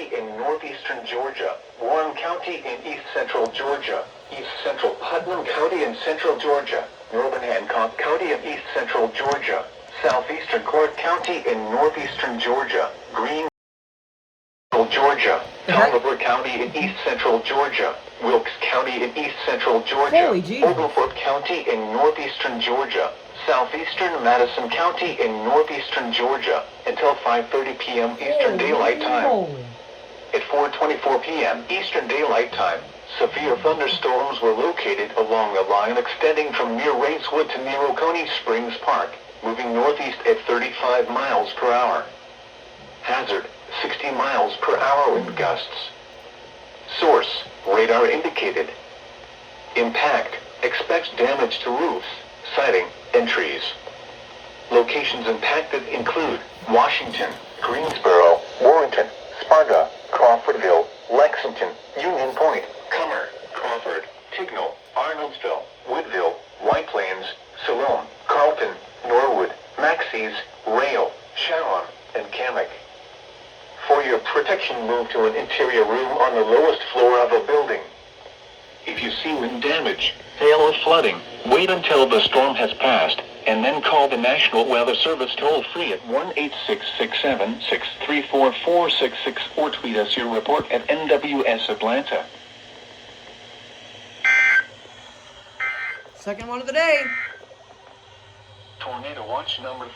County in northeastern Georgia, Warren County in east-central Georgia, east-central Putnam County in central Georgia, northern Hancock County in east-central Georgia, southeastern Clark County in northeastern Georgia, Green Georgia, Taliaferro County in east-central Georgia, Wilkes County in east-central Georgia, Oglethorpe County in northeastern Georgia, southeastern Madison County in northeastern Georgia, until 5:30 p.m. Eastern Daylight Time. At 4:24 p.m. Eastern Daylight Time, severe thunderstorms were located along a line extending from near Rainswood to near Oconee Springs Park, moving northeast at 35 miles per hour. Hazard, 60 miles per hour wind gusts. Source, radar indicated. Impact, expects damage to roofs, siding, and trees. Locations impacted include Washington, Greensboro, Warrenton, Sparta, Crawfordville, Lexington, Union Point, Cummer, Crawford, Tignall, Arnoldsville, Woodville, White Plains, Siloam, Carlton, Norwood, Maxey's, Rail, Sharon, and Kamek. For your protection, move to an interior room on the lowest floor of a building. If you see wind damage, hail or flooding, wait until the storm has passed, and then call the National Weather Service toll-free at 1-866-7-634-466 or tweet us your report at NWS Atlanta. Second one of the day. Tornado watch number 3.